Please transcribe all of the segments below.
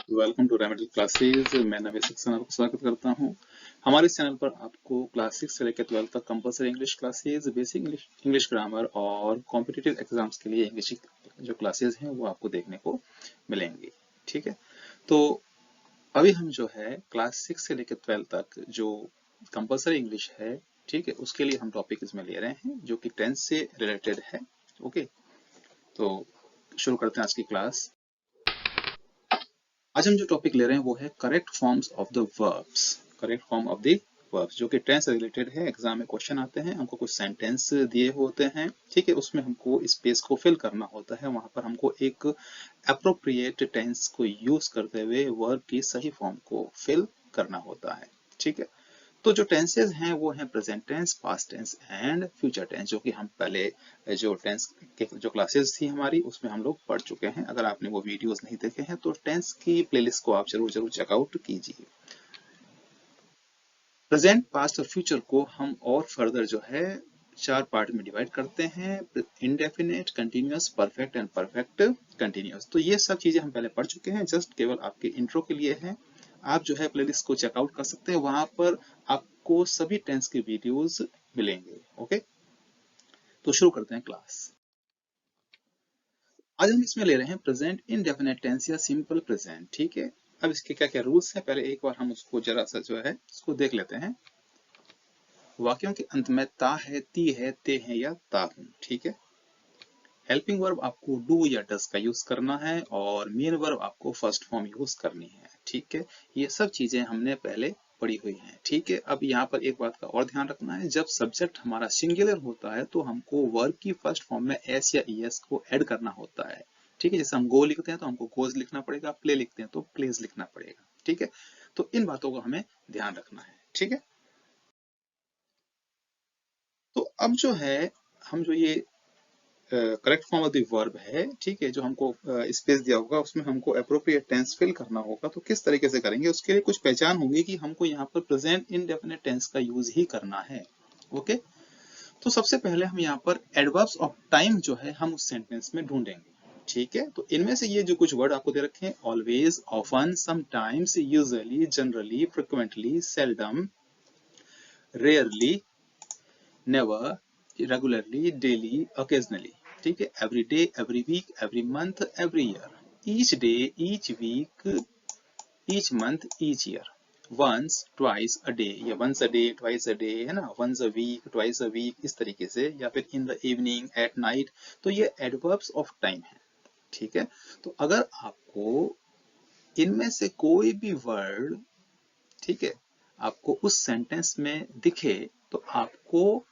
Welcome to रेमेडल classes. मैं नवेश सक्सेना आपका स्वागत करता हूं। हमारे इस चैनल पर आपको क्लास 6 से लेकर 12 तक compulsory English classes, basic English grammar और कॉम्पिटिटिव एग्जाम्स के लिए इंग्लिश जो क्लासेस हैं वो आपको देखने को मिलेंगी। ठीक है, तो अभी हम जो है क्लास 6 से लेकर 12 तक जो कंपलसरी इंग्लिश है, ठीक है, उसके लिए हम टॉपिक इसमें ले रहे हैं जो कि टेंस से रिलेटेड है। ओके, तो शुरू करते हैं आज की क्लास। आज हम जो टॉपिक ले रहे हैं वो है correct forms of the verbs. Correct form of the verbs जो कि टेंस से रिलेटेड है। एग्जाम में क्वेश्चन आते हैं, हमको कुछ सेंटेंस दिए होते हैं, ठीक है, उसमें हमको स्पेस को फिल करना होता है। वहां पर हमको एक अप्रोप्रिएट टेंस को यूज करते हुए वर्ब की सही फॉर्म को फिल करना होता है। ठीक है, तो जो टेंसेज हैं वो हैं present tense, past tense and future tense, जो कि हम पहले जो टेंस के जो क्लासेस थी हमारी उसमें हम लोग पढ़ चुके हैं। अगर आपने वो वीडियोस नहीं देखे हैं तो टेंस की प्लेलिस्ट को आप जरूर चेकआउट कीजिए। प्रेजेंट, पास्ट और फ्यूचर को हम और फर्दर जो है 4 पार्ट में डिवाइड करते हैं: indefinite, continuous, perfect and perfect continuous. तो ये सब चीजें हम पहले पढ़ चुके हैं, जस्ट केवल आपके इंट्रो के लिए है। आप जो है प्लेलिस्ट को चेकआउट कर सकते हैं, वहां पर आपको सभी टेंस के वीडियोस मिलेंगे। ओके, तो शुरू करते हैं क्लास। आज हम इसमें ले रहे हैं प्रेजेंट इंडेफिनेट टेंस या सिंपल प्रेजेंट। ठीक है, अब इसके क्या क्या रूल्स हैं, पहले एक बार हम उसको जरा सा जो है उसको देख लेते हैं। वाक्यों के अंत में ता है, ती है, ते है या ता हूं। ठीक है, हेल्पिंग वर्ब आपको डू या डस का यूज करना है और मेन वर्ब आपको फर्स्ट फॉर्म यूज करनी है। ठीक है, ये सब चीजें हमने पहले पढ़ी हुई हैं। ठीक है, अब यहाँ पर एक बात का और ध्यान रखना है, जब सब्जेक्ट हमारा सिंगुलर होता है तो हमको वर्ब की फर्स्ट फॉर्म में एस या ईएस को ऐड करना होता है। ठीक है, जैसे हम गो लिखते हैं तो हमको गोज लिखना पड़ेगा, प्ले लिखते हैं तो प्लेज लिखना पड़ेगा। ठीक है, तो इन बातों को हमें ध्यान रखना है। ठीक है, तो अब जो है हम जो ये correct form of the verb है, ठीक है, जो हमको स्पेस दिया होगा उसमें हमको अप्रोप्रिएट टेंस फिल करना होगा। तो किस तरीके से करेंगे, उसके लिए कुछ पहचान होगी कि हमको यहाँ पर प्रेजेंट इंडेफिनिट टेंस का यूज ही करना है। ओके, तो सबसे पहले हम यहाँ पर एडवर्ब्स ऑफ टाइम जो है हम उस सेंटेंस में ढूंढेंगे। ठीक है, तो इनमें से ये जो कुछ वर्ड आपको दे रखे हैं, always, often, sometimes, usually, generally, frequently, seldom, rarely, never, regularly, daily, occasionally. ठीक है, every day, every week, every month, every year, each day, each week, each month, each year, once, twice a day, या once a day, twice a day, है ना, once a week, twice a week, इस तरीके से, या फिर in the evening, at night. तो ये एडवर्ब्स ऑफ टाइम है। ठीक है, तो अगर आपको इनमें से कोई भी वर्ड, ठीक है, आपको उस सेंटेंस में दिखे तो आपको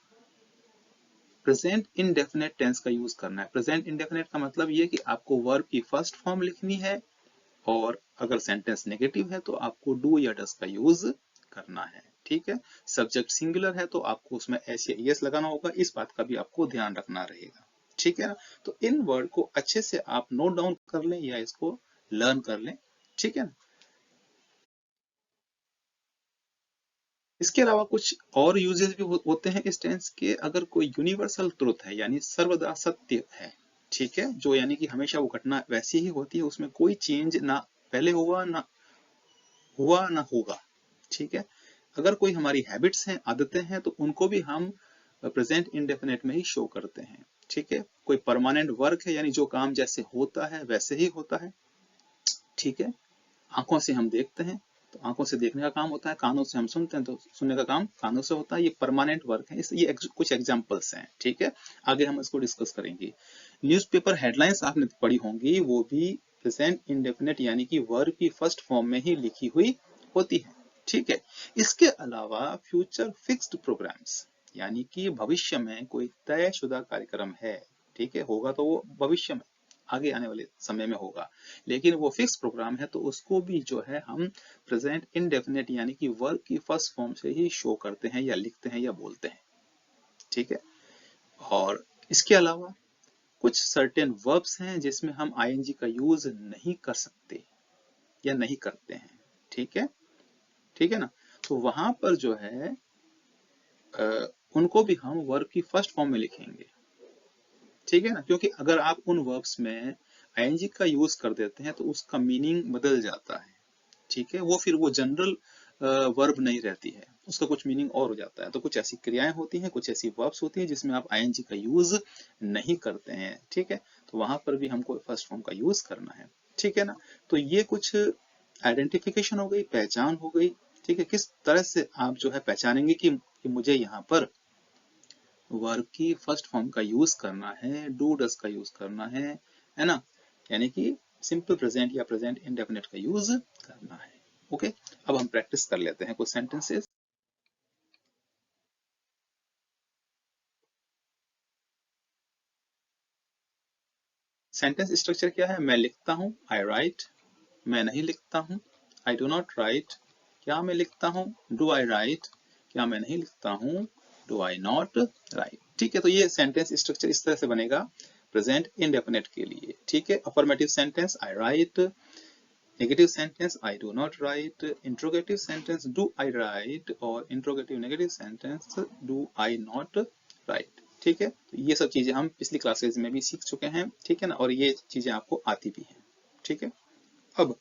प्रेजेंट इंडेफिनेट टेंस का यूज करना है। प्रेजेंट इंडेफिनेट का मतलब ये कि आपको वर्ब की फर्स्ट फॉर्म लिखनी है और अगर सेंटेंस नेगेटिव है तो आपको डू या डस का यूज करना है। ठीक है, सब्जेक्ट सिंगुलर है तो आपको उसमें एस या ईएस लगाना होगा, इस बात का भी आपको ध्यान रखना रहेगा। ठीक है ना, तो इन वर्ड को अच्छे से आप नोट डाउन कर लें या इसको लर्न कर लें। ठीक है ना, इसके अलावा कुछ और यूजेस भी होते हैं इस टेंस के। अगर कोई यूनिवर्सल ट्रुथ है यानी सर्वदा सत्य है, ठीक है, जो यानी कि हमेशा वो घटना वैसी ही होती है, उसमें कोई चेंज ना पहले हुआ ना होगा। ठीक है, अगर कोई हमारी हैबिट्स हैं, आदतें हैं, तो उनको भी हम प्रेजेंट इंडेफिनेट में ही शो करते हैं। ठीक है, कोई परमानेंट वर्क है यानी जो काम जैसे होता है वैसे ही होता है। ठीक है, आंखों से हम देखते हैं तो आंखों से देखने का काम होता है, कानों से हम सुनते हैं तो सुनने का काम कानों से होता है। ये परमानेंट वर्क है, ये कुछ एग्जांपल्स हैं। ठीक है, आगे हम इसको डिस्कस करेंगे। न्यूज़पेपर हेडलाइंस आपने पढ़ी होंगी, वो भी प्रेजेंट इंडेफिनिट यानी कि वर्ब की फर्स्ट फॉर्म में ही लिखी हुई होती है। ठीक है, इसके अलावा फ्यूचर फिक्स्ड प्रोग्राम्स यानी कि भविष्य में कोई तयशुदा कार्यक्रम है, ठीक है, होगा तो वो भविष्य में आगे आने वाले समय में होगा, लेकिन वो फिक्स प्रोग्राम है तो उसको भी जो है हम प्रेजेंट इंडेफिनिट यानी कि वर्ब की फर्स्ट फॉर्म से ही शो करते हैं या लिखते हैं या बोलते हैं। ठीक है, और इसके अलावा कुछ सर्टेन वर्ब्स हैं जिसमें हम आईएनजी का यूज नहीं कर सकते या नहीं करते हैं। ठीक है, ठीक है ना, तो वहां पर जो है उनको भी हम वर्ब की फर्स्ट फॉर्म में लिखेंगे। ठीक है ना, क्योंकि अगर आप उन वर्ब्स में आईएनजी का यूज कर देते हैं तो उसका मीनिंग बदल जाता है, ठीक है, वो फिर वो जनरल वर्ब नहीं रहती है, उसका कुछ मीनिंग और हो जाता है। तो कुछ ऐसी क्रियाएं होती हैं, कुछ ऐसी वर्ब्स होती हैं जिसमें आप आईएनजी का यूज नहीं करते हैं, ठीक है, तो वहां पर भी हमको फर्स्ट फॉर्म का यूज करना है, ठीक है ना। तो ये कुछ आइडेंटिफिकेशन हो गई, पहचान हो गई, ठीक है, किस तरह से आप जो है पहचानेंगे कि मुझे यहाँ पर वर्ब की फर्स्ट फॉर्म का यूज करना है, डू डस का यूज करना है ना, यानी कि सिंपल प्रेजेंट या प्रेजेंट इंडेफिनिट का यूज करना है। ओके, अब हम प्रैक्टिस कर लेते हैं कुछ सेंटेंसेस। सेंटेंस स्ट्रक्चर क्या है? मैं लिखता हूँ, आई राइट। मैं नहीं लिखता हूँ, आई डू नॉट राइट। क्या मैं लिखता हूँ? Do I right. क्या मैं नहीं लिखता हूँ? Do I not write. ठीक है, तो ये सेंटेंस स्ट्रक्चर इस तरह से बनेगा प्रेजेंट इंडेफिनिट के लिए, ठीक है। Affirmative sentence I write, negative sentence I do not write, interrogative sentence do I write, और interrogative negative sentence do I not write, ठीक है। तो ये सब चीजें हम पिछली क्लासेज में भी सीख चुके हैं, ठीक है ना, और ये चीजें आपको आती भी हैं, ठीक है। अब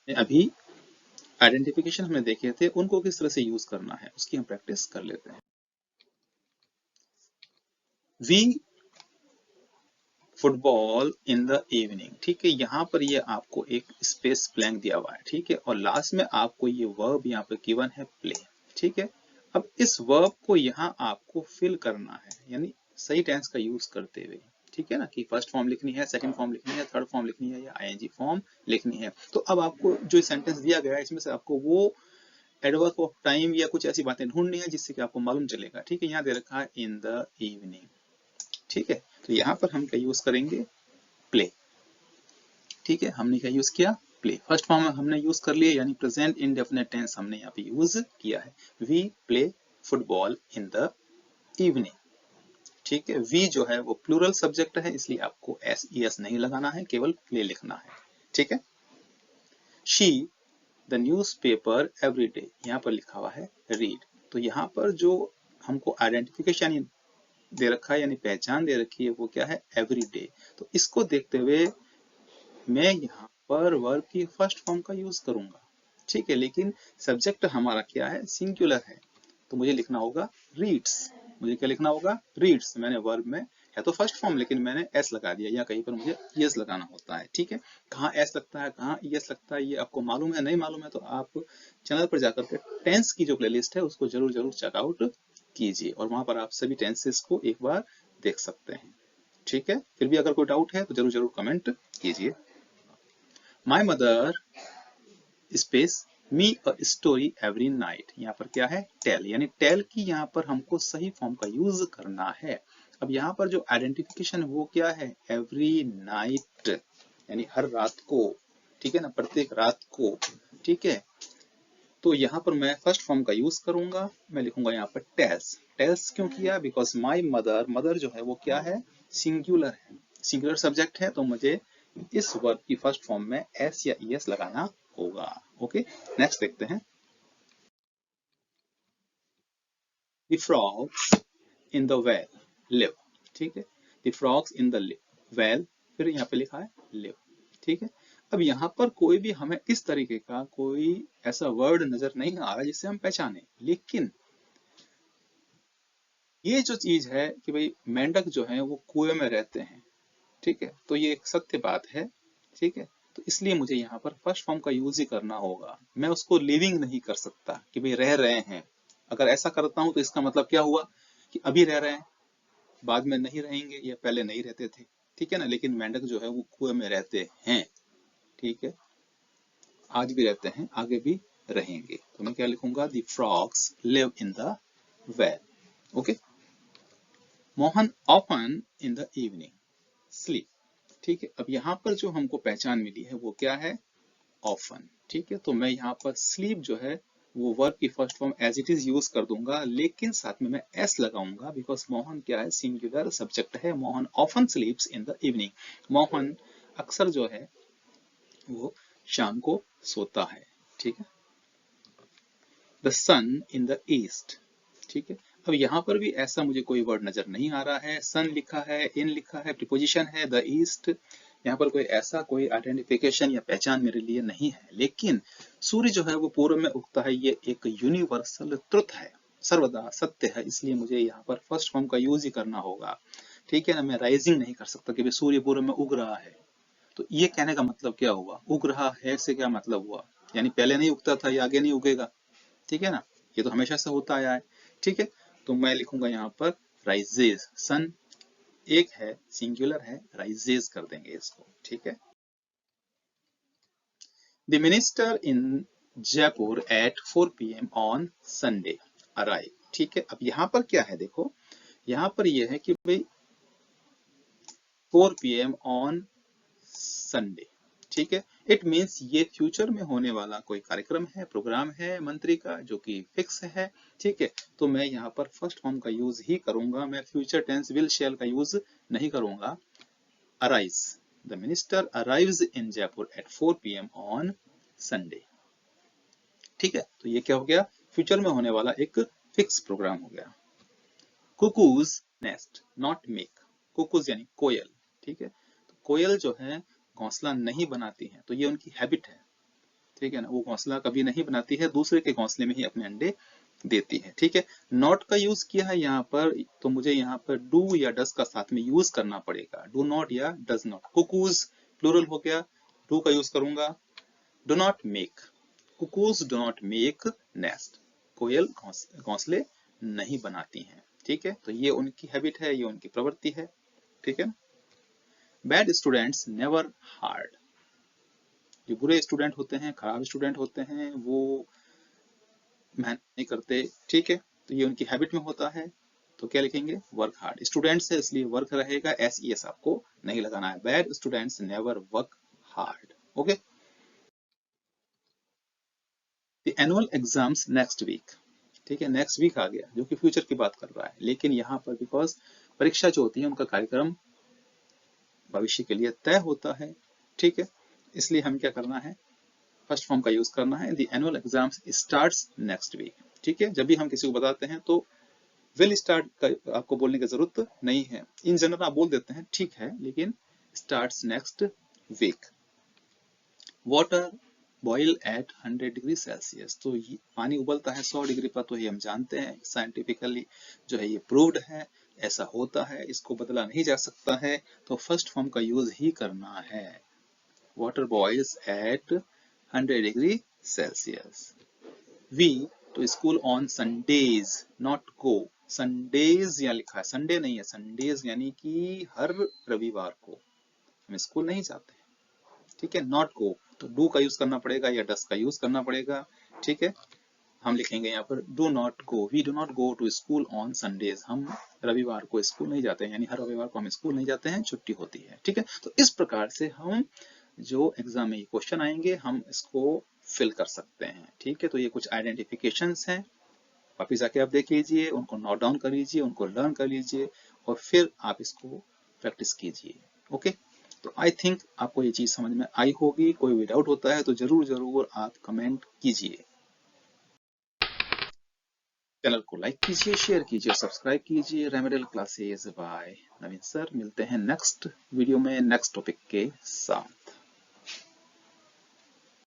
अभी आइडेंटिफिकेशन हमने देखे थे, उनको किस तरह से यूज करना है उसकी हम प्रैक्टिस कर लेते हैं। We football in the evening, ठीक है, यहाँ पर ये आपको एक स्पेस ब्लैंक दिया हुआ है, ठीक है, और लास्ट में आपको ये वर्ब यहाँ पर गिवन है प्ले, ठीक है। अब इस वर्ब को यहाँ आपको फिल करना है, यानी सही टेंस का यूज करते हुए, ठीक है ना, कि फर्स्ट फॉर्म लिखनी है, सेकंड फॉर्म लिखनी है, थर्ड फॉर्म लिखनी है या आईएनजी फॉर्म लिखनी है। तो अब आपको जो सेंटेंस दिया गया है इसमें से आपको वो एडवर्ब ऑफ टाइम या कुछ ऐसी बातें ढूंढनी है जिससे कि आपको मालूम चलेगा, ठीक है। यहाँ दे रखा है इन द इवनिंग, ठीक है, तो यहाँ पर हम क्या यूज करेंगे? प्ले, ठीक है, हमने क्या यूज किया? प्ले। फर्स्ट फॉर्म हमने यूज कर लिया, यानी प्रेजेंट इंडेफिनिट टेंस हमने यहाँ पे यूज किया है। We play football in the evening, ठीक है। वी जो है वो प्लूरल सब्जेक्ट है, इसलिए आपको एस ई एस नहीं लगाना है, केवल प्ले लिखना है, ठीक है। She the news paper every day, यहाँ पर लिखा हुआ है रीड, तो यहाँ पर जो हमको आइडेंटिफिकेशन दे रखा है यानी पहचान दे रखी है वो क्या है? Every day. तो इसको देखते हुए मैं यहाँ पर वर्ब की फर्स्ट फॉर्म का यूज करूंगा, ठीक है, लेकिन सब्जेक्ट हमारा क्या है? सिंगुलर है, तो मुझे लिखना होगा रीड्स। मुझे क्या लिखना होगा? रीड्स। मैंने वर्ब में है तो फर्स्ट फॉर्म, लेकिन मैंने एस लगा दिया, या कहीं पर मुझे यस लगाना होता है, ठीक है। कहाँ एस लगता है, कहाँ यस लगता है, ये आपको मालूम है? नहीं मालूम है तो आप चैनल पर जाकर के टेंस की जो प्लेलिस्ट है उसको जरूर जरूर चेकआउट कीजिए, और वहां पर आप सभी टेंसेस को एक बार देख सकते हैं, ठीक है। फिर भी अगर कोई डाउट है तो जरूर जरूर कमेंट कीजिए। My mother space me a story every night, यहाँ पर क्या है? टेल, यानी टेल की यहाँ पर हमको सही फॉर्म का यूज करना है। अब यहाँ पर जो आइडेंटिफिकेशन वो क्या है? एवरी नाइट, यानी हर रात को, ठीक है ना, प्रत्येक रात को, ठीक है। तो यहाँ पर मैं फर्स्ट फॉर्म का यूज करूंगा, मैं लिखूंगा यहाँ पर टेल्स। टेल्स क्यों किया? बिकॉज माई मदर, मदर जो है वो क्या है? सिंगुलर है, सिंगुलर सब्जेक्ट है, तो मुझे इस वर्ब की फर्स्ट फॉर्म में एस या ई एस लगाना होगा। ओके, नेक्स्ट देखते हैं। The frogs in the well live, ठीक है, the frogs in the well, फिर यहाँ पे लिखा है लिव, ठीक है। अब यहाँ पर कोई भी हमें इस तरीके का कोई ऐसा वर्ड नजर नहीं आ रहा जिससे हम पहचाने, लेकिन ये जो चीज है कि भाई मेंढक जो है वो कुएं में रहते हैं, ठीक है, तो ये एक सत्य बात है, ठीक है। तो इसलिए मुझे यहाँ पर फर्स्ट फॉर्म का यूज ही करना होगा, मैं उसको लिविंग नहीं कर सकता कि भाई रह रहे हैं। अगर ऐसा करता हूं तो इसका मतलब क्या हुआ? कि अभी रह रहे हैं, बाद में नहीं रहेंगे, या पहले नहीं रहते थे, ठीक है ना। लेकिन मेंढक जो है वो कुएं में रहते हैं, ठीक है, आज भी रहते हैं, आगे भी रहेंगे। तो मैं क्या लिखूंगा? The frogs live in the well. Okay, Mohan often in the evening sleep, ठीक है। अब यहाँ पर जो हमको पहचान मिली है वो क्या है? ऑफन, ठीक है। तो मैं यहाँ पर स्लीप जो है वो वर्ब की first form as it is use कर दूंगा, लेकिन साथ में मैं एस लगाऊंगा, बिकॉज मोहन क्या है? सिंगुलर सब्जेक्ट है। Mohan often स्लीप्स in the evening, Mohan अक्सर जो है वो शाम को सोता है, ठीक है। The sun in the east, ठीक है। अब यहाँ पर भी ऐसा मुझे कोई वर्ड नजर नहीं आ रहा है। सन लिखा है, इन लिखा है, प्रीपोजिशन है द ईस्ट। यहाँ पर कोई ऐसा कोई आइडेंटिफिकेशन या पहचान मेरे लिए नहीं है। लेकिन सूर्य जो है वो पूर्व में उगता है, ये एक यूनिवर्सल ट्रुथ है, सर्वदा सत्य है, इसलिए मुझे यहाँ पर फर्स्ट फॉर्म का यूज ही करना होगा। ठीक है ना, मैं राइजिंग नहीं कर सकता कि सूर्य पूर्व में उग रहा है। तो ये कहने का मतलब क्या हुआ, उग रहा है से क्या मतलब हुआ, यानी पहले नहीं उगता था, ये आगे नहीं उगेगा। ठीक है ना, ये तो हमेशा से होता आया है। ठीक है, तो मैं लिखूंगा यहाँ पर राइजेज। सन एक है, सिंगुलर है, राइजेज कर देंगे इसको। ठीक है, the minister in Jaipur at 4 PM on Sunday arrive. ठीक है, अब यहाँ पर क्या है, देखो यहाँ पर यह है कि भाई 4 PM ऑन संडे। ठीक है, इट मीन्स ये फ्यूचर में होने वाला कोई कार्यक्रम है, प्रोग्राम है मंत्री का, जो कि फिक्स है। ठीक है, तो मैं यहाँ पर फर्स्ट फॉर्म का यूज ही करूंगा, मैं फ्यूचर टेंस विल शैल का यूज नहीं करूंगा। Arise, the minister arrives in Jaipur at 4 PM on Sunday. ठीक है, तो ये क्या हो गया, फ्यूचर में होने वाला एक फिक्स प्रोग्राम हो गया। Cuckoos nest not make, cuckoos यानी कोयल। ठीक है, तो कोयल जो है घोंसला नहीं बनाती है, तो ये उनकी हैबिट है। ठीक है ना, वो घोंसला कभी नहीं बनाती है, दूसरे के घोंसले में ही अपने अंडे देती है। ठीक है, नॉट का यूज किया है यहाँ पर, तो मुझे यहाँ पर डू या डज का साथ में यूज करना पड़ेगा, डू नॉट या डज नॉट। कुकूज प्लूरल हो गया, डू का यूज करूंगा, do not make, cuckoos do not make nest, कोयल घोंसले नहीं बनाती हैं। ठीक है, तो ये उनकी हैबिट है, ये उनकी प्रवृत्ति है। ठीक है, बैड स्टूडेंट्स नेवर हार्ड, जो बुरे स्टूडेंट होते हैं, खराब स्टूडेंट होते हैं, वो मेहनत नहीं करते। ठीक है, तो ये उनकी हैबिट में होता है, तो क्या लिखेंगे, वर्क हार्ड। स्टूडेंट्स है इसलिए वर्क रहेगा, SES आपको नहीं लगाना है। Bad students never work hard. Okay, the annual exams next week. ठीक है, नेक्स्ट वीक आ गया, जो कि फ्यूचर की बात कर रहा है, लेकिन यहाँ पर बिकॉज परीक्षा जो होती है उनका कार्यक्रम भविष्य के लिए तय होता है। ठीक है, इसलिए हम क्या करना है, फर्स्ट फॉर्म का यूज करना है। The annual exams starts next week. ठीक है, जब भी हम किसी को बताते हैं तो विल स्टार्ट का आपको बोलने की जरूरत नहीं है, इन जनरल आप बोल देते हैं, ठीक है, लेकिन starts next week. Water boil at 100 degree Celsius, तो पानी उबलता है 100 डिग्री पर, तो ये हम जानते हैं, साइंटिफिकली जो है ये प्रूव्ड है, ऐसा होता है, इसको बदला नहीं जा सकता है, तो फर्स्ट फॉर्म का यूज ही करना है। Water boils at 100 degree Celsius. We to school on Sundays not go, Sundays यहाँ लिखा है, संडे नहीं है, संडेज यानी कि हर रविवार को हम स्कूल नहीं जाते। ठीक है, नॉट गो, तो डू का यूज करना पड़ेगा या डस का यूज करना पड़ेगा। ठीक है, हम लिखेंगे यहाँ पर do not go, we do not go to school on Sundays, हम रविवार को स्कूल नहीं जाते हैं, यानी हर रविवार को हम स्कूल नहीं जाते हैं, छुट्टी होती है। ठीक है, तो इस प्रकार से हम जो एग्जाम में क्वेश्चन आएंगे हम इसको फिल कर सकते हैं। ठीक है, तो ये कुछ आइडेंटिफिकेशंस हैं, वापिस जाके आप देख लीजिए, उनको नोट डाउन कर लीजिए, उनको लर्न कर लीजिए, और फिर आप इसको प्रैक्टिस कीजिए। ओके, तो आई थिंक आपको ये चीज समझ में आई होगी। कोई भी डाउट होता है तो जरूर जरूर आप कमेंट कीजिए, चैनल को लाइक कीजिए, शेयर कीजिए, सब्सक्राइब कीजिए। रेमेडियल क्लासेस बाय नवीन सर, मिलते हैं नेक्स्ट वीडियो में नेक्स्ट टॉपिक के साथ।